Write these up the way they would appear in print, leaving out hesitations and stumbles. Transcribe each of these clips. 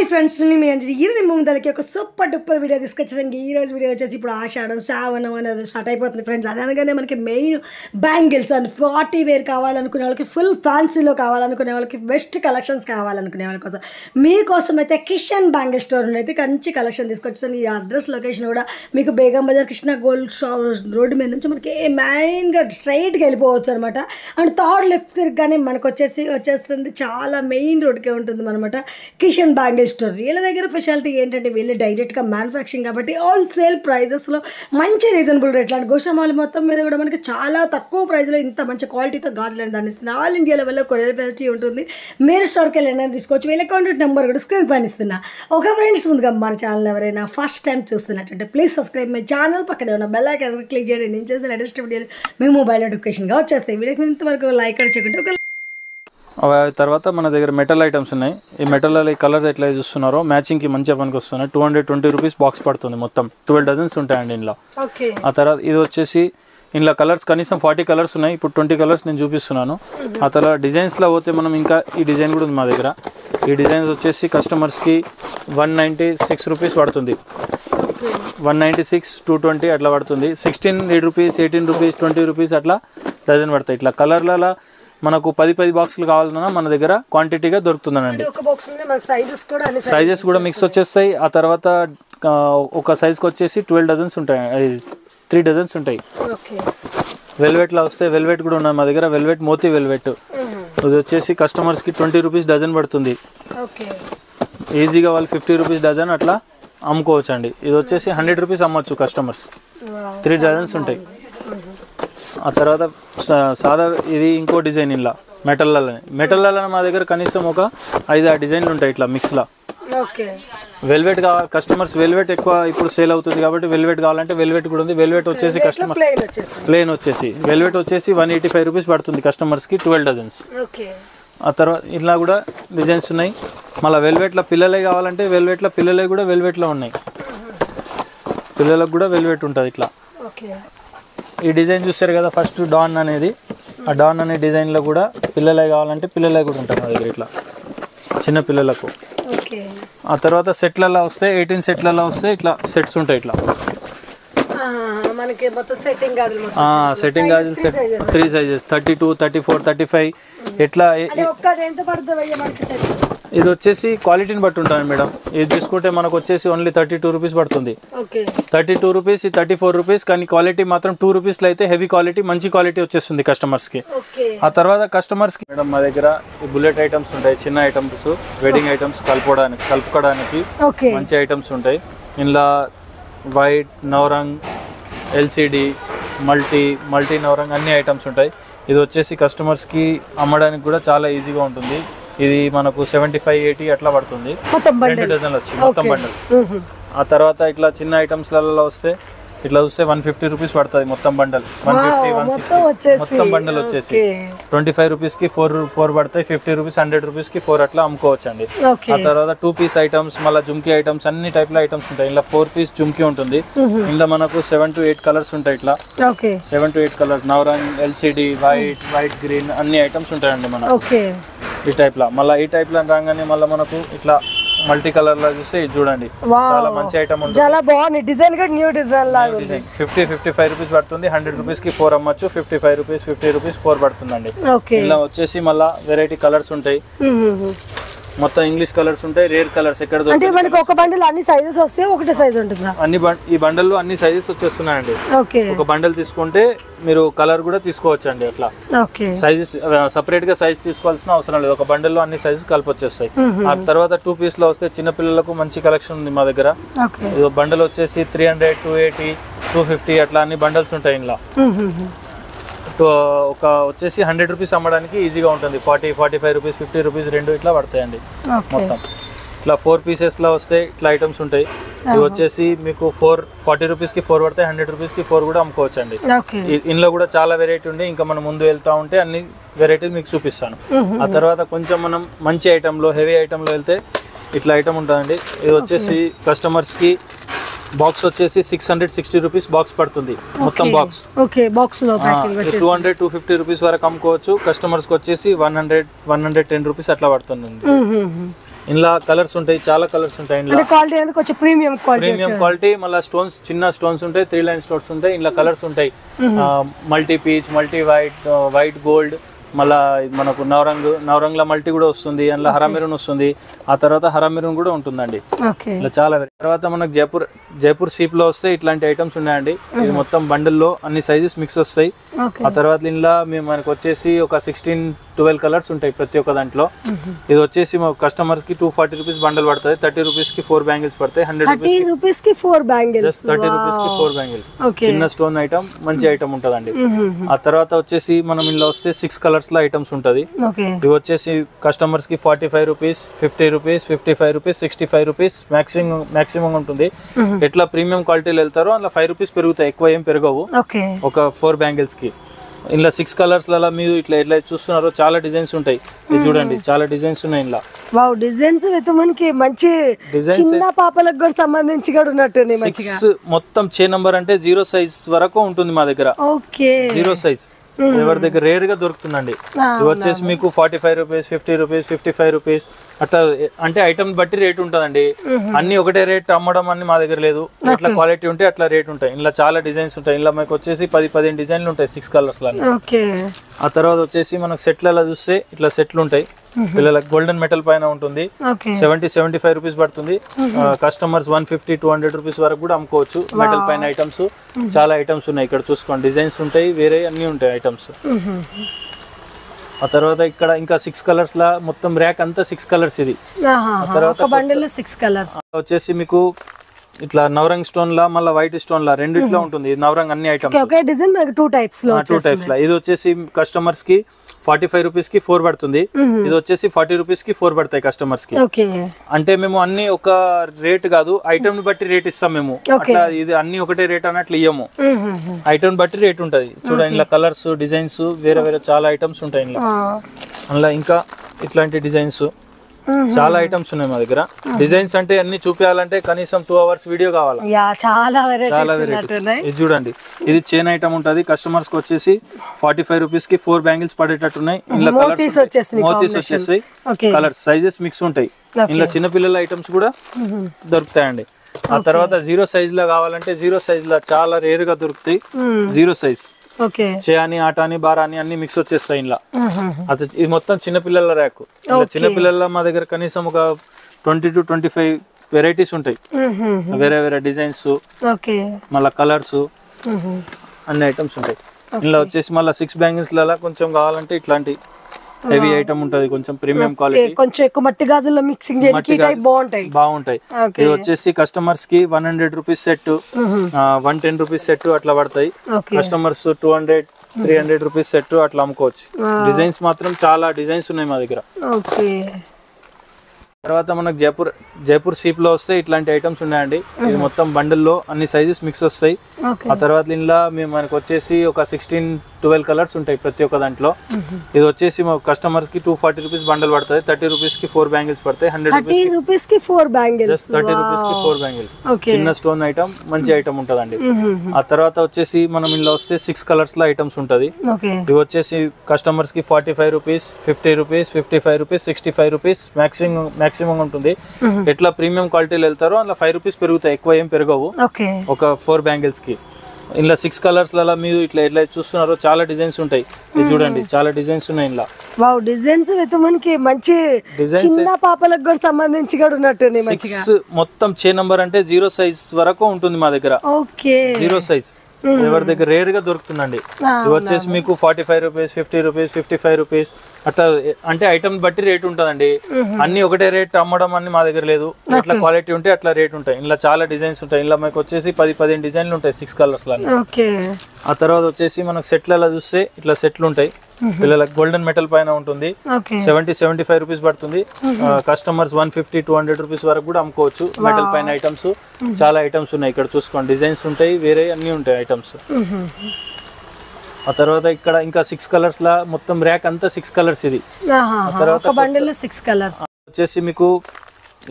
Hi friends, మీ అంజలి ఈరోజు ముందరికి ఒక సూపర్ డూపర్ వీడియో తీసుకొచ్చేసాను. ఈ రోజు వీడియో వచ్చేసి ఇప్పుడు ఆషాఢం శ్రావణం అనేది స్టార్ట్ అయిపోతుంది ఫ్రెండ్స్. అనగానే మనకి main bangles and party wear కావాలనుకునే వాళ్ళకి, ఫుల్ ఫ్యాన్సీలో కావాలనుకునే వాళ్ళకి, బెస్ట్ కలెక్షన్స్ కావాలనుకునే వాళ్ళ కోసం మీకోసం అయితే కిషన్ బ్యాంగిల్ స్టోర్ నుండి అయితే మంచి కలెక్షన్ తీసుకొచ్చేసాను. ఈ అడ్రస్ లొకేషన్ కూడా మీకు బేగం బజార్ కృష్ణ గోల్డ్ రోడ్డు మీద నుంచి మనకి మెయిన్గా స్ట్రైట్గా వెళ్ళిపోవచ్చు అనమాట. అండ్ థర్డ్ లెఫ్ట్ తిరగగానే మనకు వచ్చేస్తుంది చాలా మెయిన్ రోడ్కే ఉంటుంది అనమాట కిషన్ బ్యాంగిల్ స్టోర్. వీళ్ళ దగ్గర స్పెషాలిటీ ఏంటంటే వీళ్ళు డైరెక్ట్గా మ్యానుఫ్యాక్చరింగ్ కాబట్టి హోల్సేల్ ప్రైజెస్లో మంచి రీజనబుల్ రేట్లు అండ్ గోషమాల్ మొత్తం మీద కూడా మనకి చాలా తక్కువ ప్రైస్లో ఇంత మంచి క్వాలిటీతో గాజులను దాన్ని ఇస్తున్నారు. ఆల్ ఇండియా లెవెల్లో కొరియర్ ఫెసిలిటీ ఉంటుంది. మీరు స్టోర్కి వెళ్ళి తీసుకోవచ్చు. వీళ్ళ కాంటాక్ట్ నెంబర్ కూడా స్క్రీన్ పైన ఇస్తున్నా. ఒక ఫ్రెండ్స్, ముందుగా మన ఛానల్ ఎవరైనా ఫస్ట్ టైం చూస్తున్నట్టుంటే ప్లీజ్ సబ్స్క్రైబ్ మై ఛానల్. పక్కనే ఉన్న బెల్ ఐకాన్ క్లిక్ చేయండి. నేను చేసే లేటెస్ట్ వీడియోలు మీ మొబైల్ నోటిఫికేషన్గా వచ్చేస్తాయి. వీడియోకి ఇంతవరకు లైక్ కూడా చేయకుంటే తర్వాత మన దగ్గర మెటల్ ఐటమ్స్ ఉన్నాయి. ఈ మెటల్ ఈ కలర్ ఎట్లా చూస్తున్నారో మ్యాచింగ్కి మంచిగా పనికి వస్తున్నాయి. 220 రూపీస్ బాక్స్ పడుతుంది. మొత్తం 12 డజన్స్ ఉంటాయండి ఇందులో. ఆ తర్వాత ఇది వచ్చేసి ఇందులో కలర్స్ కనీసం 40 కలర్స్ ఉన్నాయి. ఇప్పుడు 20 కలర్స్ నేను చూపిస్తున్నాను. ఆ తర్వాత డిజైన్స్లో పోతే మనం ఇంకా ఈ డిజైన్ కూడా ఉంది మా దగ్గర. ఈ డిజైన్స్ వచ్చేసి కస్టమర్స్కి 196 రూపీస్ పడుతుంది. 196, 220 అట్లా పడుతుంది. 16 రూపీస్, 18 రూపీస్, 20 రూపీస్ అట్లా డజన్ పడతాయి. ఇట్లా కలర్లలో మనకు 10 బాక్సులు కావాలన్నా మన దగ్గర క్వాంటిటీగా దొరుకుతుందండి. సైజెస్ కూడా మిక్స్ వచ్చేస్తాయి. ఆ తర్వాత ఒక సైజ్కి వచ్చేసి 12 డజన్స్ ఉంటాయి, 3 డజన్స్ ఉంటాయి. వెల్వెట్లో వస్తే వెల్వెట్ కూడా ఉన్నాయి మా దగ్గర. వెల్వెట్ మోతీ వెల్వెట్ ఇది వచ్చేసి కస్టమర్స్కి 20 రూపీస్ డజన్ పడుతుంది. ఈజీగా వాళ్ళు 50 రూపీస్ డజన్ అట్లా అమ్ముకోవచ్చు అండి. ఇది వచ్చేసి 100 రూపీస్ అమ్మొచ్చు కస్టమర్స్. 3 డజన్స్ ఉంటాయి. ఆ తర్వాత సాదా ఇది ఇంకో డిజైన్ ఇలా మెటల్లలో మా దగ్గర కనీసం ఒక 5-6 డిజైన్లు ఉంటాయి ఇట్లా మిక్స్లా. వెల్వెట్ కావాలి కస్టమర్స్. వెల్వెట్ ఎక్కువ ఇప్పుడు సేల్ అవుతుంది కాబట్టి వెల్వెట్ కావాలంటే వెల్వెట్ కూడా ఉంది. వెల్వెట్ వచ్చేసి కస్టమర్ ప్లెయిన్ వచ్చేసి వెల్వెట్ వచ్చేసి 185 రూపీస్ పడుతుంది కస్టమర్స్కి 12 డజన్స్. ఆ తర్వాత ఇలా కూడా డిజైన్స్ ఉన్నాయి. మళ్ళీ వెల్వెట్లో పిల్లలే కావాలంటే వెల్వెట్లో పిల్లలే కూడా వెల్వెట్లో ఉన్నాయి. పిల్లలకు కూడా వెల్వెట్ ఉంటుంది ఇట్లా. ఈ డిజైన్ చూస్తారు కదా ఫస్ట్ డాన్ అనేది. ఆ డాన్ అనే డిజైన్లో కూడా పిల్లలే కావాలంటే పిల్లలే కూడా ఉంటాయి మా దగ్గర ఇట్లా చిన్న పిల్లలకు. ఆ తర్వాత సెట్లలో వస్తే 18 సెట్లలో వస్తే ఇట్లా సెట్స్ ఉంటాయి. ఇట్లా సెట్టింగ్ గాజులు సెట్ 3 సైజెస్ 32, 34, 35 ఎట్లా. ఇది వచ్చేసి క్వాలిటీని బట్టి ఉంటుంది మేడం. ఇది తీసుకుంటే మనకు వచ్చేసి ఓన్లీ 32 రూపీస్ పడుతుంది. 32 రూపీస్, 34 రూపీస్. కానీ క్వాలిటీ మాత్రం 2 రూపీస్లో అయితే హెవీ క్వాలిటీ మంచి క్వాలిటీ వచ్చేస్తుంది కస్టమర్స్కి. ఆ తర్వాత కస్టమర్స్కి మేడం మా దగ్గర ఈ బుల్లెట్ ఐటమ్స్ ఉంటాయి. చిన్న ఐటమ్స్, వెడ్డింగ్ ఐటమ్స్ కలుపుకోవడానికి మంచి ఐటమ్స్ ఉంటాయి. ఇందులో white, Navrang, LCD, multi Navrang అన్ని ఐటమ్స్ ఉంటాయి. ఇది వచ్చేసి కస్టమర్స్కి అమ్మడానికి కూడా చాలా ఈజీగా ఉంటుంది. ఇది మనకు 75-80 అట్లా పడుతుంది. 2 డజన్లు వచ్చి మొత్తం బండల్. ఆ తర్వాత ఇట్లా చిన్న ఐటమ్స్లలో వస్తే ఇట్లా చూస్తే 150 రూపీస్ పడుతుంది మొత్తం బండల్. 150, 160 మొత్తం బండల్ వచ్చేసి 25 రూపీస్కి 4 పడతాయి. 50 రూపీస్, 100 రూపీస్కి 4 అట్లా అమ్ముకోవచ్చు అండి. ఆ తర్వాత 2 పీస్ ఐటమ్స్, మళ్ళీ జుమ్కీ ఐటమ్స్ అన్ని టైప్ల ఐటమ్స్ ఉంటాయి. ఇలా 4 పీస్ జుమ్కీ ఉంటుంది. ఇందులో మనకు 7 to 8 కలర్స్ ఉంటాయి. ఇట్లా 7 to 8 colours, Navrang, LCD, white, green అన్ని ఐటమ్స్ ఉంటాయండి మనకు ఈ టైప్లో. మళ్ళీ ఈ టైప్లో రాగానే మళ్ళీ మనకు ఇట్లా మల్టీ కలర్ లా చూస్తే చూడండి చాలా మంచి ఐటమ్ ఉంటుంది. చాలా బాగుంది డిజైన్ కూడా న్యూ డిజైన్ లాగా ఉంది. 50-55 రూపీస్ పడుతుంది. 100 రూపీస్ కి 4 అమ్మచ్చు. 55 రూపీస్, 50 రూపీస్ 4 పడుతుందండి. ఇలా వచ్చేసి మళ్ళీ వెరైటీ కలర్స్ ఉంటాయి. మొత్తం ఇంగ్లీష్ కలర్స్ ఉంటాయి. రేర్ కలర్స్ ఎక్కడ అంటే మనకి ఒక బండిల్ అన్ని సైజెస్ వస్తే ఒకటే సైజ్ ఉంటుందా? ఈ బండల్లో అన్ని సైజెస్ వచ్చేస్తున్నాయండి. ఒక బండల్ తీసుకుంటే మీరు కలర్ కూడా తీసుకోవచ్చు అండి. అట్లా సైజెస్ సపరేట్ గా సైజ్ తీసుకోవాల్సిన అవసరం లేదు. ఒక బండల్లో అన్ని సైజెస్ కలిపి వచ్చేస్తాయి. ఆ తర్వాత 2 పీస్ లో వస్తే చిన్న పిల్లలకు మంచి కలెక్షన్ ఉంది మా దగ్గర. బండల్ వచ్చేసి 300, 280, 250 అట్లా అన్ని బండల్స్ ఉంటాయి. ఇంట్లో ఒక వచ్చేసి 100 రూపీస్ అమ్మడానికి ఈజీగా ఉంటుంది. 40, 45 రూపీస్, 50 రూపీస్ 2 ఇట్లా పడతాయండి మొత్తం. ఇట్లా 4 పీసెస్లో వస్తే ఇట్లా ఐటమ్స్ ఉంటాయి. ఇవి వచ్చేసి మీకు 40 రూపీస్కి 4 పడతాయి. 100 రూపీస్కి 4 కూడా అమ్ముకోవచ్చు అండి. ఇందులో కూడా చాలా వెరైటీ ఉంది. ఇంకా మనం ముందు వెళ్తా ఉంటే అన్ని వెరైటీలు మీకు చూపిస్తాను. ఆ తర్వాత కొంచెం మనం మంచి ఐటెంలో, హెవీ ఐటెంలో వెళ్తే ఇట్లా ఐటమ్ ఉంటుందండి. ఇది వచ్చేసి కస్టమర్స్కి బాక్స్ వచ్చేసి 660 రూపీస్ బాక్స్ పడుతుంది మొత్తం బాక్స్. 200, 250 రూపీస్ వరకు అమ్ముకోవచ్చు. కస్టమర్స్కి వచ్చేసి 110 రూపీస్ అట్లా పడుతుంది. ఇందులో కలర్స్ ఉంటాయి, చాలా కలర్స్ ఉంటాయి. ఇందులో క్వాలిటీ అనేది కొంచెం ప్రీమియం క్వాలిటీ, మళ్ళీ స్టోన్స్ చిన్న స్టోన్స్ ఉంటాయి, 3 లైన్ స్టోన్స్ ఉంటాయి. ఇందులో కలర్స్ ఉంటాయి, multi peach, multi white gold, మళ్ళీ మనకు నవరంగ్ల మల్టీ కూడా వస్తుంది, అందులో హరా మెరూన్ వస్తుంది, ఆ తర్వాత హరా మెరూన్ కూడా ఉంటుందండి. ఇలా చాలా తర్వాత మనకు జైపూర్ సీప్ లో వస్తే ఇట్లాంటి ఐటమ్స్ ఉన్నాయండి. ఇది మొత్తం బండిల్లో అన్ని సైజెస్ మిక్స్ వస్తాయి. ఆ తర్వాత ఇందులో మనకు వచ్చేసి ఒక 16-12 కలర్స్ ఉంటాయి ప్రతి ఒక్క దాంట్లో. ఇది వచ్చేసి మా కస్టమర్స్ కి 240 రూపీస్ బండల్ పడుతుంది, 30 రూపీస్ కి 4 బ్యాంగిల్స్ పడతాయి, 100 రూపీస్ కి 4 బ్యాంగిల్స్, 30 రూపీస్ కి 4 బ్యాంగిల్స్. చిన్న స్టోన్ ఐటమ్, మంచి ఐటమ్ ఉంటదండి. ఆ తర్వాత వచ్చేసి మనం ఇందులో వస్తే 6 కలర్స్ లో ఐటమ్స్ ఉంటది. ఇవి వచ్చేసి కస్టమర్స్ కి 45 rupees, 50 rupees, 55 rupees, 65 rupees maximum ఉంటుంది. ఎట్లా ప్రీమియం క్వాలిటీలో వెళ్తారో అలా 5 రూపీస్ పెరుగుతాయి, ఎక్కువ ఏం పెరగవు ఒక 4 బ్యాంగిల్స్ కి. ఇలా 6 కలర్స్ లలో మీరు ఇట్లా చూస్తున్నారో చాలా డిజైన్స్ ఉంటాయి. ఇది చూడండి, చాలా డిజైన్స్ ఉన్నాయి ఇందులో. వావ్, డిజైన్స్ అయితే మనకి మంచి చిన్న పాపలకు కూడా సంబంధించి కూడా ఉన్నట్టుంది. 6 మొత్తం చే నంబర్ అంటే 0 సైజ్ వరకు ఉంటుంది మా దగ్గర. ఓకే, 0 సైజ్ ఎవరి దగ్గర రేర్ గా దొరుకుతుందండి. ఇవి వచ్చేసి మీకు 45 రూపీస్, 50 రూపీస్, 55 రూపీస్ అట్లా, అంటే ఐటమ్ బట్టి రేట్ ఉంటుందండి. అన్ని ఒకటే రేట్ అమ్మడం అన్ని మా దగ్గర లేదు. ఎట్లా క్వాలిటీ ఉంటే అట్లా రేట్ ఉంటాయి. ఇలా చాలా డిజైన్స్ ఉంటాయి. ఇలా మీకు వచ్చేసి 10-15 డిజైన్లు ఉంటాయి 6 కలర్స్ లో. ఆ తర్వాత వచ్చేసి మనకు సెట్లలో చూస్తే ఇట్లా సెట్లు ఉంటాయి. పిల్లలకు గోల్డెన్ మెటల్ పైన ఉంటుంది, 70-75 రూపీస్ పడుతుంది. కస్టమర్స్ 150-200 రూపీస్ వరకు కూడా అమ్ముకోవచ్చు. మెటల్ పైన ఐటమ్స్ చాలా ఐటమ్స్ ఉన్నాయి. ఇక్కడ చూసుకోండి, డిజైన్స్ ఉంటాయి, వేరే అన్ని ఉంటాయి ఐటమ్స్. ఆ తర్వాత ఇక్కడ ఇంకా 6 కలర్స్ లా మొత్తం ర్యాక్ అంతా 6 కలర్స్. ఇది వచ్చేసి మీకు ఇట్లా నవరంగ్ స్టోన్ లా, మళ్ళీ వైట్ స్టోన్ లా రెండిట్లో ఉంటుంది. నవరంగ్ అన్ని ఐటమ్స్ 2 టైప్స్ లా. ఇది వచ్చేసి కస్టమర్స్ కి 45 రూపీస్ కి 4 పడుతుంది. ఇది వచ్చేసి 40 రూపీస్ కి 4 పడతాయి కస్టమర్స్ కి. అంటే మేము అన్ని ఒక రేట్ కాదు, ఐటమ్ ని బట్టి రేట్ ఇస్తాం మేము. అట్లా ఇది అన్ని ఒకటే రేట్ అన్నట్లు ఇయ్యము, ఐటమ్ బట్టి రేట్ ఉంటది. చూడండి, ఇలా కలర్స్, డిజైన్స్ వేరే చాలా ఐటమ్స్ ఉంటాయి ఇందులో. అందులో ఇంకా ఇట్లాంటి డిజైన్స్ చాలా ఐటమ్స్ ఉన్నాయి మా దగ్గర. డిజైన్స్ అంటే అన్ని చూపించాలంటే కనీసం 2 hours వీడియో కావాలి. చాలా వెరైటీ. ఇది చూడండి, ఇది చైన్ ఐటమ్ ఉంటది. కస్టమర్స్ కి వచ్చేసి 45 రూపీస్ కి 4 బ్యాంగిల్స్ పడేటట్టున్నాయి. ఇందులో మోతీస్ వచ్చేస్తాయి, కలర్స్ సైజెస్ మిక్స్ ఉంటాయి. ఇందులో చిన్నపిల్లల ఐటమ్స్ కూడా దొరుకుతాయండి. ఆ తర్వాత 0 సైజ్ లో కావాలంటే 0 సైజ్ లో చాలా రేర్ గా దొరుకుతాయి. 0 సైజ్ చేయాని, ఆటాని, బారాని అన్ని మిక్స్ వచ్చేస్తాయి ఇంట్లో. ఇది మొత్తం చిన్నపిల్లల ర్యాక్. చిన్నపిల్లల మా దగ్గర కనీసం ఒక 20-25 వెరైటీస్ ఉంటాయి. వేరే డిజైన్స్, మళ్ళీ కలర్స్, అన్ని ఐటమ్స్ ఉంటాయి. ఇందులో వచ్చేసి మళ్ళీ 6 బ్యాంగిల్స్ లలో కొంచెం కావాలంటే ఇట్లాంటి హెవీ ఐటమ్ ఉంటది, కొంచెం ప్రీమియం క్వాలిటీ, కొంచెం ఎక్కువ మట్టి గాజుల్లో మిక్సింగ్ బాగుంటాయి. ఇది వచ్చేసి కస్టమర్స్ కి 100 రూపీస్ సెట్, 110 రూపీస్ సెట్ అట్లా పడతాయి. కస్టమర్స్ 200-300 రూపీస్ సెట్ అట్లా అమ్ముకోవచ్చు. డిజైన్స్ మాత్రం చాలా డిజైన్స్ ఉన్నాయి మా దగ్గర. తర్వాత మనకు జైపూర్ సీప్ లో వస్తే ఇట్లాంటి ఐటమ్స్ ఉన్నాయండి. ఇది మొత్తం బండిల్లో అన్ని సైజెస్ మిక్స్ వస్తాయి. ఆ తర్వాత ఇందులో మనకు వచ్చేసి ఒక 16-12 కలర్స్ ఉంటాయి ప్రతి ఒక్క దాంట్లో. ఇది వచ్చేసి మా కస్టమర్స్ కి 240 రూపీస్ బండల్ పడుతుంది, 30 రూపీస్ కి 4 బ్యాంగిల్స్ పడతాయి, 100 రూపీస్ కి 4 బ్యాంగిల్స్, 30 రూపీస్ కి 4 బ్యాంగిల్స్. చిన్న స్టోన్ ఐటమ్, మంచి ఐటమ్ ఉంటదండి. ఆ తర్వాత వచ్చేసి మనం ఇందులో వస్తే 6 కలర్స్ లో ఐటమ్స్ ఉంటది. ఇవి వచ్చేసి కస్టమర్స్ కి 45 rupees, 50 rupees, 55 rupees, 65 rupees maximum ఉంటుంది. ఎట్లా ప్రీమియం క్వాలిటీలో వెళ్తారో అలా 5 రూపీస్ పెరుగుతాయి, ఎక్కువ ఏం పెరగవు ఒక 4 బ్యాంగిల్స్ కి. ఇలా 6 కలర్స్ లలో మీరు ఇట్లా చూస్తున్నారో చాలా డిజైన్స్ ఉంటాయి. ఇది చూడండి, చాలా డిజైన్స్ ఉన్నాయి ఇందులో. వావ్, డిజైన్స్ అయితే మనకి మంచి చిన్న పాపలకు కూడా సంబంధించి కూడా ఉన్నట్టుంది. 6 మొత్తం చే నంబర్ అంటే 0 సైజ్ వరకు ఉంటుంది మా దగ్గర. 0 సైజ్ ఎవరి దగ్గర రేర్ గా దొరుకుతుందండి. ఇవి వచ్చేసి మీకు 45 రూపీస్, 50 రూపీస్, 55 రూపీస్ అట్లా, అంటే ఐటమ్ బట్టి రేట్ ఉంటదండి. అన్ని ఒకటే రేట్ అమ్మడం అన్ని మా దగ్గర లేదు. ఎట్లా క్వాలిటీ ఉంటే అట్లా రేట్ ఉంటాయి. ఇలా చాలా డిజైన్స్ ఉంటాయి. ఇలా మీకు వచ్చేసి 10-15 డిజైన్లు ఉంటాయి 6 కలర్స్ లో. ఆ తర్వాత వచ్చేసి మనకు సెట్లలో చూస్తే ఇట్లా సెట్లు ఉంటాయి. పిల్లలకు గోల్డెన్ మెటల్ పైన ఉంటుంది, 70-75 రూపీస్ పడుతుంది. కస్టమర్స్ 150-200 రూపీస్ వరకు కూడా అమ్ముకోవచ్చు. మెటల్ పైన ఐటమ్స్ చాలా ఐటమ్స్ ఉన్నాయి. ఇక్కడ చూసుకోండి, డిజైన్స్ ఉంటాయి, వేరే అన్ని ఉంటాయి ఐటమ్స్. ఆ తర్వాత ఇక్కడ ఇంకా 6 కలర్స్ లా మొత్తం ర్యాక్ అంతా 6 కలర్స్. ఇది తర్వాత వచ్చేసి మీకు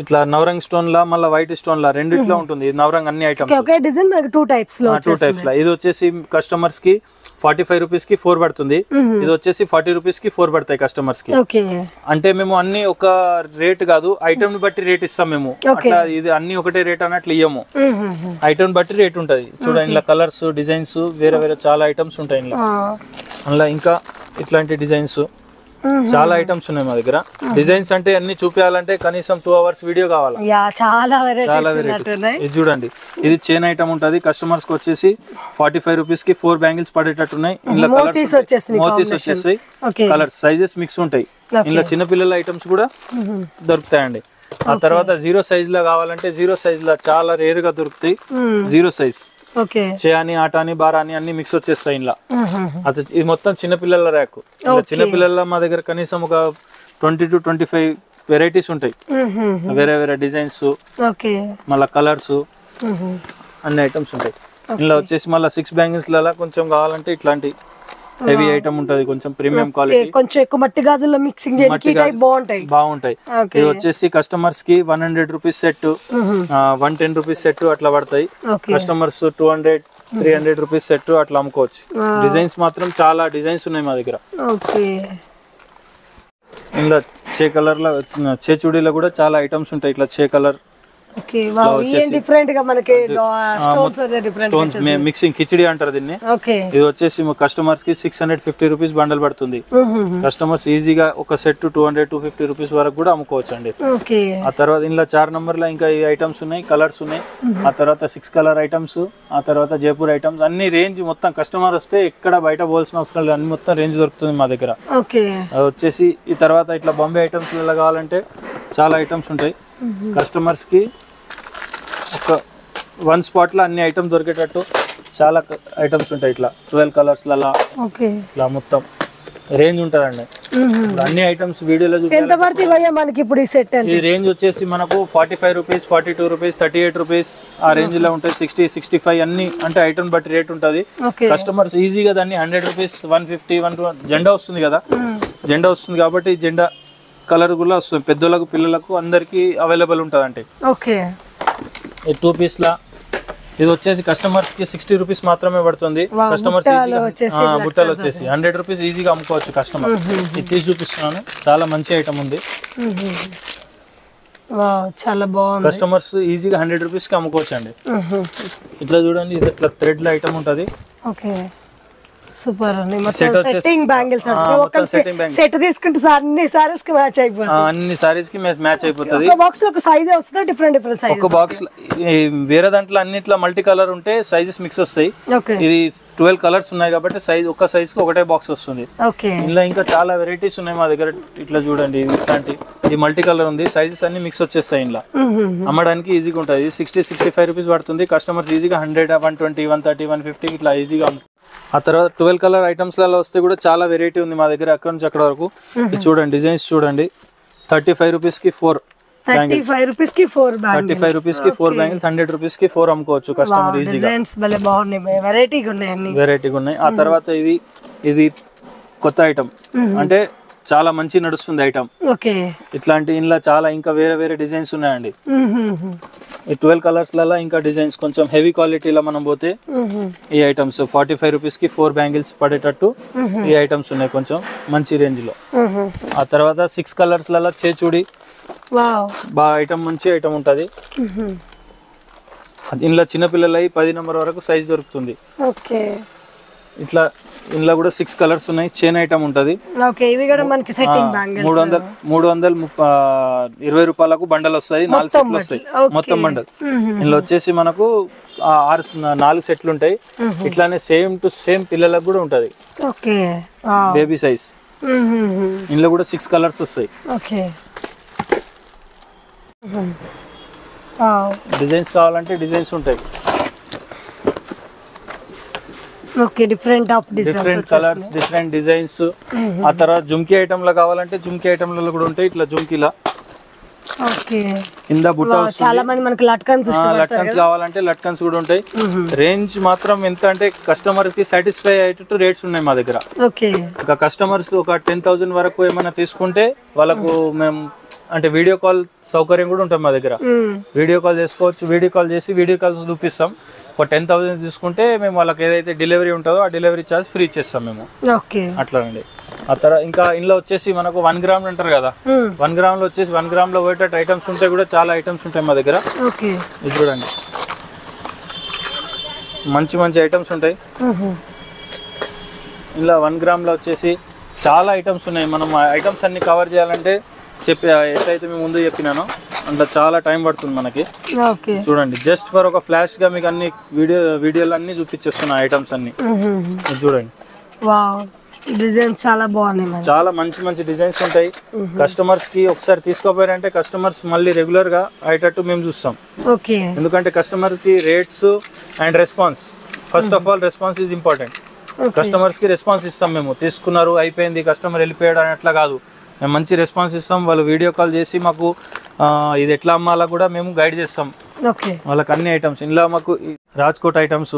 ఇట్లా నవరంగ్ స్టోన్ లా మళ్ళీ వైట్ స్టోన్ లా రెండిట్లో ఉంటుంది నవరంగ్ అన్ని ఐటమ్స్. ఓకే డిజైన్ మనకి 2 టైప్స్ లో 2 టైప్స్ లా. ఇది వచ్చేసి కస్టమర్స్ కి 45 రూపీస్ కి 4 పడుతుంది. ఇది వచ్చేసి 40 రూపీస్ కి 4 పడతాయి కస్టమర్స్ కి. అంటే మేము అన్ని ఒక రేట్ కాదు, ఐటమ్ ని బట్టి రేట్ ఇస్తాం మేము. అట్లా ఇది అన్ని ఒకటే రేట్ అన్నట్లు ఇయ్యము, ఐటమ్ బట్టి రేట్ ఉంటది. చూడండి ఇలా కలర్స్ డిజైన్స్ వేరే వేరే చాలా ఐటమ్స్ ఉంటాయి ఇలా. అందులో ఇంకా ఇట్లాంటి డిజైన్స్ చాలా ఐటమ్స్ ఉన్నాయి మా దగ్గర. డిజైన్స్ అంటే అన్ని చూపించాలంటే కనీసం 2 hours వీడియో కావాలి. చాలా వెరైటీ. ఇది చూడండి, ఇది చైన్ ఐటమ్ ఉంటది. కస్టమర్స్ కి వచ్చేసి 45 రూపీస్ కి 4 బ్యాంగిల్స్ పడేటట్టున్నాయి. ఇలా మోతీస్ వచ్చేస్తాయి, కలర్స్ సైజెస్ మిక్స్ ఉంటాయి. ఇలా చిన్నపిల్లల ఐటమ్స్ కూడా దొరుకుతాయండి. ఆ తర్వాత 0 సైజ్ లో కావాలంటే 0 సైజ్ లో చాలా రేర్ గా దొరుకుతాయి. 0 సైజ్ చేయాని ఆటాని బారాని అన్ని మిక్స్ వచ్చేస్తాయి ఇలా. అది ఇది మొత్తం చిన్నపిల్లల ర్యాక్. చిన్నపిల్లల మా దగ్గర కనీసం ఒక 20 to 25 వెరైటీస్ ఉంటాయి. వేరే వేరే డిజైన్స్ మళ్ళా కలర్స్ అన్ని ఐటమ్స్ ఉంటాయి. ఇలా వచ్చేసి మళ్ళీ 6 బ్యాంగిల్స్ లలో కొంచెం కావాలంటే ఇట్లాంటి హెవీ ఐటమ్ ఉంటది, కొంచెం ప్రీమియం క్వాలిటీ, కొంచెం ఎక్కువ మట్టి గాజుల్లో మిక్సింగ్ చేయడానికి బాగుంటాయి. ఇది వచ్చేసి కస్టమర్స్ కి 100 రూపీస్ సెట్, 110 రూపీస్ సెట్ అట్లా పడతాయి. కస్టమర్స్ 200, 300 రూపీస్ సెట్ అట్లా అమ్ముకోవచ్చు. డిజైన్స్ మాత్రం చాలా డిజైన్స్ ఉన్నాయి మా దగ్గర. ఇలా చే కలర్ లో చే చుడీలో కూడా చాలా ఐటమ్స్ ఉంటాయి. ఇట్లా చే కలర్ స్టోన్స్ మిక్సింగ్ కిచిడి అంటారు దీన్ని. ఇది వచ్చేసి కస్టమర్స్ కి 650 రూపీస్ బండల్ పడుతుంది. కస్టమర్స్ ఈజీగా ఒక సెట్ 200, 250 రూపీస్ వరకు కూడా అమ్ముకోవచ్చు అండి. ఆ తర్వాత ఇందులో 4 నంబర్ లో ఇంకా ఈ ఐటమ్స్ ఉన్నాయి, కలర్స్ ఉన్నాయి. ఆ తర్వాత 6 కలర్ ఐటమ్స్, ఆ తర్వాత జైపూర్ ఐటమ్స్ అన్ని రేంజ్ మొత్తం. కస్టమర్ వస్తే ఎక్కడ బయట పోవాల్సిన అవసరం లేదు, అన్ని మొత్తం రేంజ్ దొరుకుతుంది మా దగ్గర. వచ్చేసి ఈ తర్వాత ఇట్లా బాంబే ఐటమ్స్ కావాలంటే చాలా ఐటమ్స్ ఉంటాయి. కస్టమర్స్ కి ఒక 1 స్పాట్ లో అన్ని ఐటమ్స్ దొరికేటట్టు చాలా ఐటమ్స్ ఉంటాయి. ఇట్లా 12 కలర్స్ లలో ఇట్లా మొత్తం రేంజ్ ఉంటదండి. అన్ని ఐటమ్స్ వీడియోలో ఈ రేంజ్ వచ్చేసి మనకు 45 రూపీస్, 42 రూపీస్, 38 రూపీస్ ఆ రేంజ్ లో ఉంటాయి. 60, 65 అన్ని అంటే ఐటమ్ బట్టి రేట్ ఉంటది. కస్టమర్స్ ఈజీగా దాన్ని 100 రూపీస్, 150, 120 జెండా వస్తుంది కదా, జెండా వస్తుంది కాబట్టి జెండా కలర్ కూడా వస్తుంది. పెద్దోళ్ళకు పిల్లలకు అందరికి అవైలబుల్ ఉంటది. అంటే 2 పీస్ లా ఇది వచ్చేసి కస్టమర్స్ కి 60 రూపీస్ మాత్రమే పడుతుంది. కస్టమర్స్ బుట్టలు వచ్చేసి 100 రూపీస్ ఈజీగా అమ్ముకోవచ్చు కస్టమర్. ఇది చూపిస్తున్నాను, చాలా మంచి ఐటమ్ ఉంది, చాలా బాగుంది. కస్టమర్స్ ఈజీగా 100 రూపీస్ కి అమ్ముకోవచ్చు అండి. ఇట్లా చూడండి, ఇది ఇట్లా థ్రెడ్ లో ఐటమ్ ఉంటది. సూపర్ అండి. సెట్టింగ్ బ్యాంగిల్స్ సెట్ తీసుకుంటే అన్ని సారీస్ కి మ్యాచ్ అయిపోతుంది. అన్ని సారీస్ కి మ్యాచ్ అయిపోతుంది. ఒక బాక్స్ లో ఒక సైజ్ వస్తుంది, డిఫరెంట్ సైజ్. ఒక బాక్స్ వేరే దాంట్లో అన్నిట్లో మల్టీ కలర్ ఉంటే సైజెస్ మిక్స్ వస్తాయి. ఇది 12 కలర్స్ ఉన్నాయి కాబట్టి సైజ్ ఒక సైజ్ కి ఒకటే బాక్స్ వస్తుంది. ఇందులో ఇంకా చాలా వెరైటీస్ ఉన్నాయి మా దగ్గర. ఇట్లా చూడండి, ఇట్లాంటి ఈ మల్టీ కలర్ ఉంది, సైజెస్ అన్ని మిక్స్ వచ్చేస్తాయి. ఇంట్లో అమ్మడానికి ఈజీగా ఉంటుంది. 60, 65 రూపీస్ పడుతుంది. కస్టమర్స్ ఈజీగా 100, 120, 130, 150 ఇట్లా ఈజీగా. ఆ తర్వాత 12 కలర్ ఐటమ్స్ లలో వస్తే కూడా చాలా వెరైటీ ఉంది మా దగ్గర, అక్కడ నుంచి అక్కడ వరకు. చూడండి డిజైన్స్ చూడండి. 35 రూపీస్ కి 4 35 రూపీస్ కి 4 బ్యాంగిల్స్, 35 రూపీస్ కి 4 బ్యాంగిల్స్, 100 రూపీస్ కి 4 అమ్ముకోవచ్చు కస్టమర్ ఈజీగా. డిజైన్స్ భలే బాగున్నాయి, వెరైటీగా ఉన్నాయి. ఆ తర్వాత ఇది కొత్త ఐటమ్, అంటే చాలా మంచి నడుస్తుంది ఐటమ్. ఇట్లాంటి ఇంట్లో చాలా ఇంకా వేరే వేరే డిజైన్స్ ఉన్నాయండి. ఈ 12 కలర్స్ లలో ఇంకా డిజైన్స్ కొంచెం హెవీ క్వాలిటీలో మనం పోతే ఈ ఐటమ్స్ 45 రూపీస్ కి 4 బ్యాంగిల్స్ పడేటట్టు ఈ ఐటమ్స్ ఉన్నాయి, కొంచెం మంచి రేంజ్ లో. ఆ తర్వాత 6 కలర్స్ లలో చేచుడి బాగా ఐటమ్, మంచి ఐటమ్ ఉంటది. ఇంట్లో చిన్నపిల్లలై 10 నంబర్ వరకు సైజ్ దొరుకుతుంది. ఇట్లా ఇందులో కూడా 6 కలర్స్ ఉన్నాయి. చైన్ ఐటమ్ ఉంటది. 320 రూపాయలకు బండల్ వస్తాయి, 4 సెట్లు వస్తాయి మొత్తం బండల్. ఇందులో వచ్చేసి మనకు 4 సెట్లు ఉంటాయి. ఇట్లానే సేమ్ టు సేమ్ పిల్లలకు కూడా ఉంటది, బేబీ సైజ్. ఇందులో కూడా 6 కలర్స్ వస్తాయి. డిజైన్స్ కావాలంటే డిజైన్స్ ఉంటాయి. Different colours, different designs. ఆ తర్వాత జుమ్కీ ఐటమ్ లో కావాలంటే జుమ్కీ ఐటమ్ లలో కూడా ఉంటాయి. ఇట్లా జుమ్కీలా కింద బుట్ట వస్తుంది. చాలా మంది మనకి లట్కన్స్ కావాలంటే లట్కన్స్ కూడా ఉంటాయి. రేంజ్ మాత్రం ఎంత అంటే కస్టమర్ కి సాటిస్ఫై అయ్యేటట్టు రేట్స్ ఉన్నాయి మా దగ్గర. ఇంకా కస్టమర్స్ ఒక 10,000 వరకు ఏమైనా తీసుకుంటే వాళ్ళకు మేము అంటే వీడియో కాల్ సౌకర్యం కూడా ఉంటుంది మా దగ్గర. వీడియో కాల్ చేసుకోవచ్చు. వీడియో కాల్ చేసి వీడియో కాల్స్ చూపిస్తాం. ఒక 10,000 తీసుకుంటే మేము వాళ్ళకి ఏదైతే డెలివరీ ఉంటుందో ఆ డెలివరీ ఛార్జ్ ఫ్రీ ఇచ్చేస్తాం మేము. అట్లా అండి. ఆ తర్వాత ఇంకా ఇంట్లో వచ్చేసి మనకు 1 గ్రామ్ అంటారు కదా, 1 గ్రామ్ లో వచ్చేసి 1 గ్రామ్ లో పోయేటట్టు ఐటమ్స్ ఉంటాయి కూడా, చాలా ఐటమ్స్ ఉంటాయి మా దగ్గర. ఇది చూడండి, మంచి మంచి ఐటమ్స్ ఉంటాయి. ఇలా 1 గ్రామ్ లో వచ్చేసి చాలా ఐటమ్స్ ఉన్నాయి. మనం ఐటమ్స్ అన్ని కవర్ చేయాలంటే ఎట్లయితే మేము ముందు చెప్పినానో అంత చాలా టైం పడుతుంది మనకి. చూడండి, జస్ట్ ఫర్ ఒక ఫ్లాష్ గా మీకు అన్ని వీడియోలు అన్ని చూపించేస్తున్నా ఐటమ్స్ అన్ని. చూడండి, డిజైన్స్ చాలా బాగున్నాయి. చాలా మంచి మంచి డిజైన్స్ ఉంటాయి. కస్టమర్స్ కి ఒకసారి తీసుకోపోయారంటే కస్టమర్స్ మళ్ళీ రెగ్యులర్ గా అయ్యేటట్టు మేము చూస్తాం. ఎందుకంటే కస్టమర్ కి rates and response, first of all response is important. Customers కి రెస్పాన్స్ ఇస్తాం. మేము తీసుకున్నారు అయిపోయింది కస్టమర్ వెళ్ళిపోయాడు అని అట్లా కాదు, మేము మంచి రెస్పాన్స్ ఇస్తాం. వాళ్ళు వీడియో కాల్ చేసి మాకు ఇది ఎట్లా అమ్మాలా కూడా మేము గైడ్ చేస్తాం వాళ్ళకి అన్ని ఐటమ్స్. ఇందులో మాకు రాజ్కోట్ ఐటమ్స్,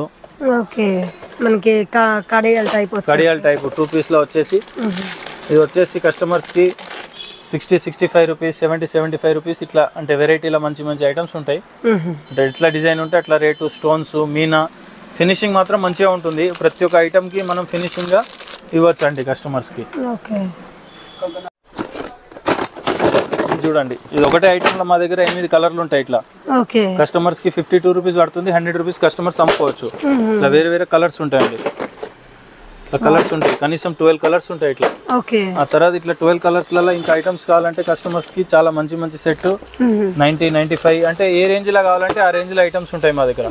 మనకి కడియాల్ టైప్ 2 పీస్ లో వచ్చేసి ఇది వచ్చేసి కస్టమర్స్ కి 60-65 రూపీస్, 70-75 రూపీస్ ఇట్లా అంటే వెరైటీలో మంచి మంచి ఐటమ్స్ ఉంటాయి. అంటే ఎట్లా డిజైన్ ఉంటే అట్లా రేటు. స్టోన్స్, మీనా, ఫినిషింగ్ మాత్రం మంచిగా ఉంటుంది. ప్రతి ఒక్క ఐటమ్ కి మనం ఫినిషింగ్ గా ఇవ్వచ్చు అండి కస్టమర్స్ కి. చూడండి, ఇది ఒకటే ఐటమ్ లో మా దగ్గర 8 కలర్లు ఉంటాయి. ఇట్లా కస్టమర్స్ కి 52 రూపీస్ పడుతుంది. 100 రూపీస్ కస్టమర్స్ అమ్ముకోవచ్చు. ఇట్లా వేరే వేరే కలర్స్ ఉంటాయండి. ఇట్లా కలర్స్ ఉంటాయి, కనీసం 12 కలర్స్ ఉంటాయి ఇట్లా. ఆ తర్వాత ఇట్లా 12 కలర్స్ లలో ఇంకా ఐటమ్స్ కావాలంటే కస్టమర్స్ కి చాలా మంచి మంచి సెట్ 90-95 అంటే ఏ రేంజ్ లో కావాలంటే ఆ రేంజ్ లో ఐటమ్స్ ఉంటాయి మా దగ్గర.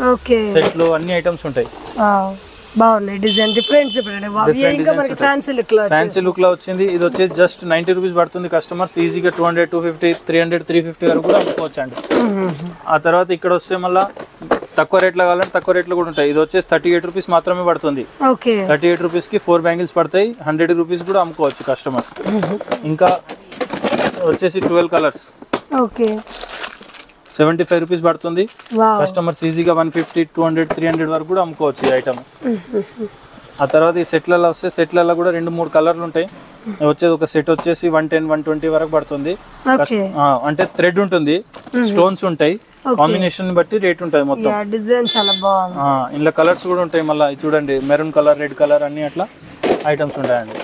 సెట్లు అన్ని ఐటమ్స్ ఉంటాయి. బాగున్నాయి డిజైన్, ఫ్యాన్సీ లుక్ లో వచ్చింది. ఇది వచ్చేసి జస్ట్ 90 రూపీస్ పడుతుంది. కస్టమర్స్ ఈజీగా 200, 250, 300, 350 వరకు కూడా అమ్ముకోవచ్చు అండి. ఆ తర్వాత ఇక్కడ వస్తే మళ్ళీ తక్కువ రేట్లో కావాలంటే తక్కువ రేట్లు కూడా ఉంటాయి. ఇది వచ్చేసి 38 రూపీస్ మాత్రమే పడుతుంది. 38 రూపీస్ కి 4 బ్యాంగిల్స్ పడతాయి. 100 రూపీస్ కూడా అమ్ముకోవచ్చు కస్టమర్స్. ఇంకా వచ్చేసి 12 కలర్స్ 75 రూపీస్ పడుతుంది. కస్టమర్స్ ఈజీగా 150, 200, 300 వరకు కూడా అమ్ముకోవచ్చు ఈ ఐటమ్. ఆ తర్వాత ఈ సెట్లలో వస్తే సెట్లలో కూడా 2-3 కలర్లు ఉంటాయి. వచ్చేది ఒక సెట్ వచ్చేసి 110, 120 వరకు పడుతుంది. అంటే థ్రెడ్ ఉంటుంది, స్టోన్స్ ఉంటాయి, కాంబినేషన్ బట్టి రేట్ ఉంటుంది మొత్తం. ఇందులో కలర్స్ కూడా ఉంటాయి. మళ్ళీ చూడండి, మెరూన్ కలర్, రెడ్ కలర్ అన్ని అట్లా ఐటమ్స్ ఉంటాయండి.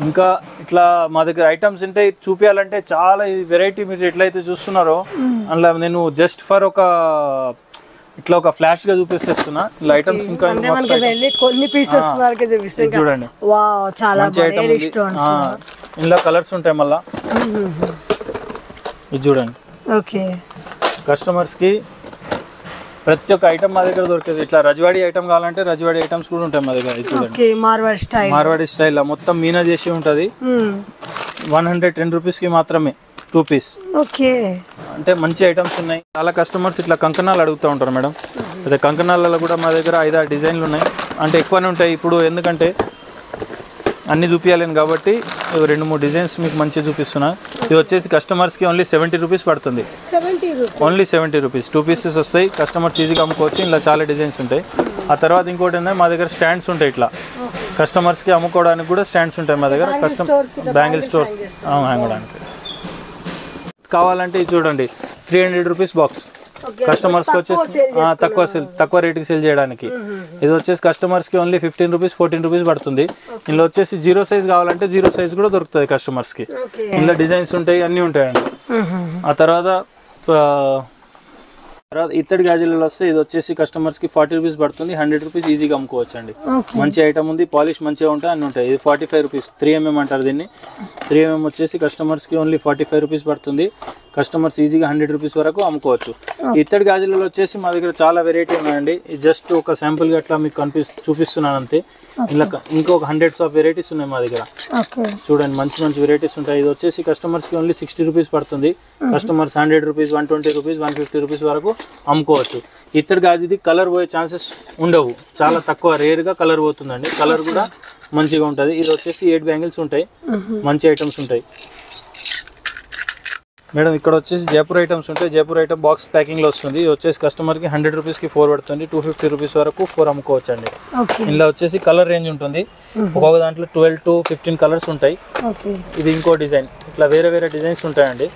ఇంకా ఇట్లా మా దగ్గర ఐటమ్స్ ఉంటాయి చూపించాలంటే చాలా వెరైటీ. మీరు ఎట్లయితే చూస్తున్నారో అందులో నేను జస్ట్ ఫర్ ఒక ఇట్లా ఒక ఫ్లాష్ గా చూపిస్తున్నా. ఇలా ఐటమ్స్ ఇంకా కొన్ని పీసెస్ వరకు చూపిస్తాయి. చూడండి, చాలా ఇందులో కలర్స్ ఉంటాయి. మళ్ళా ఇది చూడండి, కస్టమర్స్ కి ప్రతి ఒక్క ఐటమ్ మా దగ్గర దొరికేది. ఇట్లా రజవాడి ఐటమ్ కావాలంటే రజవాడి ఐటమ్స్ కూడా ఉంటాయి మా దగ్గర. చూడండి, మార్వాడి స్టైల్ మొత్తం మీనా చేసి ఉంటది. 110 రూపీస్ కి మాత్రమే 2 పీస్. అంటే మంచి ఐటమ్స్ ఉన్నాయి. చాలా కస్టమర్స్ ఇట్లా కంకణాలు అడుగుతూ ఉంటారు మేడం. అదే కంకణాలలో కూడా మా దగ్గర 5-6 డిజైన్లు ఉన్నాయి. అంటే ఎక్కువనే ఉంటాయి ఇప్పుడు, ఎందుకంటే అన్ని చూపించలేను కాబట్టి 2-3 డిజైన్స్ మీకు మంచిగా చూపిస్తున్నా. ఇది వచ్చేసి కస్టమర్స్కి ఓన్లీ 70 రూపీస్ పడుతుంది. ఓన్లీ 70 రూపీస్ 2 పీసెస్ వస్తాయి. కస్టమర్స్ ఈజీగా అమ్ముకోవచ్చు. ఇలా చాలా డిజైన్స్ ఉంటాయి. ఆ తర్వాత ఇంకోటి ఏంటంటే మా దగ్గర స్టాండ్స్ ఉంటాయి. ఇట్లా కస్టమర్స్కి అమ్ముకోవడానికి కూడా స్టాండ్స్ ఉంటాయి మా దగ్గర. బ్యాంగిల్ స్టోర్స్ అమ్ముకోవడానికి కావాలంటే ఇది చూడండి, 300 రూపీస్ బాక్స్. కస్టమర్స్కి వచ్చేసి తక్కువ రేట్కి సేల్ చేయడానికి. ఇది వచ్చేసి కస్టమర్స్కి ఓన్లీ 15 రూపీస్ 14 రూపీస్ పడుతుంది. ఇందులో వచ్చేసి 0 సైజ్ కావాలంటే 0 సైజ్ కూడా దొరుకుతుంది కస్టమర్స్కి. ఇందులో డిజైన్స్ ఉంటాయి, అన్నీ ఉంటాయండి. ఆ తర్వాత ఇత్తడి గాజులలో వస్తే ఇది వచ్చేసి కస్టమర్స్కి 40 రూపీస్ పడుతుంది. 100 రూపీస్ ఈజీగా అమ్ముకోవచ్చు అండి. మంచి ఐటమ్ ఉంది, పాలిష్ మంచిగా ఉంటాయి, అన్నీ ఉంటాయి. ఇది 45 రూపీస్ 3mm అంటారు దీన్ని. 3mm వచ్చేసి కస్టమర్స్కి ఓన్లీ 45 రూపీస్ పడుతుంది. కస్టమర్స్ ఈజీగా 100 రూపీస్ వరకు అమ్ముకోవచ్చు. ఇత్తడి గాజులలో వచ్చేసి మా దగ్గర చాలా వెరైటీ ఉన్నాయండి. జస్ట్ ఒక శాంపుల్గా అట్లా మీకు చూపిస్తున్నాను అంతే. ఇలా ఇంకొక 100s ఆఫ్ వెరైటీస్ ఉన్నాయి మా దగ్గర. చూడండి, మంచి మంచి వెరైటీస్ ఉంటాయి. ఇది వచ్చేసి కస్టమర్స్కి ఓన్లీ 60 రూపీస్ పడుతుంది. కస్టమర్స్ 100 రూపీస్, 120 రూపీస్, 150 రూపీస్ వరకు అమ్ముకోవచ్చు. ఇత్తడి గాజుది కలర్ పోయే ఛాన్సెస్ ఉండవు, చాలా తక్కువ, రేర్గా కలర్ పోతుందండి. కలర్ కూడా మంచిగా ఉంటుంది. ఇది వచ్చేసి 8 బ్యాంగిల్స్ ఉంటాయి, మంచి ఐటమ్స్ ఉంటాయి. మేడం ఇక్కడ వచ్చేసి జైపూర్ ఐటమ్స్ ఉంటాయి. జైపూర్ ఐటమ్ బాక్స్ ప్యాకింగ్ లో వస్తుంది. ఇది వచ్చేసి కస్టమర్ కి 100 రూపీస్ కి 4 పడుతుంది. 250 రూపీస్ వరకు 4 అమ్ముకోవచ్చు అండి. ఇందులో వచ్చేసి కలర్ రేంజ్ ఉంటుంది. ఒక్కొక్క దాంట్లో 12 to 15 కలర్స్ ఉంటాయి. ఇది ఇంకో డిజైన్. ఇట్లా వేరే వేరే డిజైన్స్ ఉంటాయండి.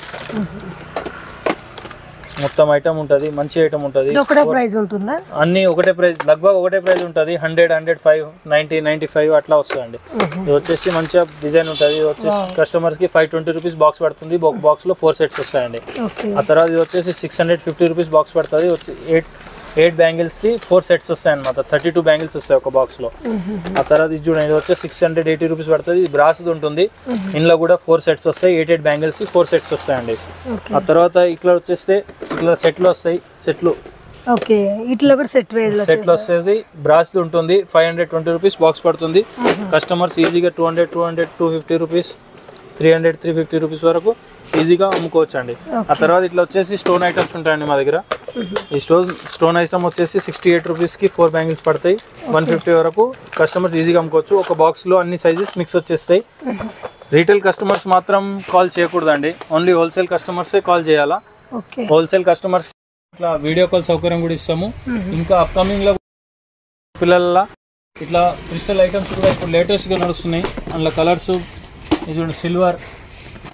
మొత్తం ఐటమ్ ఉంటుంది. మంచి ఐటమ్ ఉంటుంది. అన్ని ఒకటే ప్రైస్, లగ్భగ్ ఒకటే ప్రైస్ ఉంటుంది. 100, 105, 90, 95 అట్లా వస్తుందండి. ఇది వచ్చేసి మంచిగా డిజైన్ ఉంటుంది. ఇది వచ్చేసి కస్టమర్స్ కి 520 రూపీస్ బాక్స్ పడుతుంది. బాక్స్ లో 4 సెట్స్ వస్తాయండి. ఆ తర్వాత ఇది వచ్చేసి 650 రూపీస్ బాక్స్ పడుతుంది. 8 బ్యాంగిల్స్ కి 4 సెట్స్ వస్తాయి అనమాట. 32 బ్యాంగిల్స్ వస్తాయి ఒక బాక్స్ లో. ఆ తర్వాత ఇది చూడండి, ఇది వచ్చేసి 680 రూపీస్ పడుతుంది. ఇది బ్రాస్ ఉంటుంది. ఇందులో కూడా 4 సెట్స్ వస్తాయి. 8 బ్యాంగిల్స్ కి 4 సెట్స్ వస్తాయండి. ఆ తర్వాత ఇట్లా వచ్చేస్తే ఇట్లా సెట్లు వస్తాయి. సెట్లు సెట్లు వస్తుంది. బ్రాస్ ఉంటుంది. 520 రూపీస్ బాక్స్ పడుతుంది. కస్టమర్స్ ఈజీగా 200, 250 రూపీస్, 300, 350 రూపీస్ వరకు ఈజీగా అమ్ముకోవచ్చు అండి. ఆ తర్వాత ఇట్లా వచ్చేసి స్టోన్ ఐటమ్స్ ఉంటాయండి మా దగ్గర. ఈ స్టోన్ ఐటమ్ వచ్చేసి 68 రూపీస్ కి 4 బ్యాంగిల్స్ పడతాయి. 150 వరకు కస్టమర్స్ ఈజీగా అమ్ముకోవచ్చు. ఒక బాక్స్ లో అన్ని సైజెస్ మిక్స్ వచ్చేస్తాయి. రీటైల్ కస్టమర్స్ మాత్రం కాల్ చేయకూడదండి. ఓన్లీ హోల్సేల్ కస్టమర్సే కాల్ చేయాలా. హోల్సేల్ కస్టమర్స్ ఇట్లా వీడియో కాల్ సౌకర్యం కూడా ఇస్తాము. ఇంకా అప్కమింగ్ లో పిల్లల ఇట్లా క్రిస్టల్ ఐటమ్స్ కూడా ఇప్పుడు లేటెస్ట్ గా నడుస్తున్నాయి. అందులో కలర్స్ ఇది సిల్వర్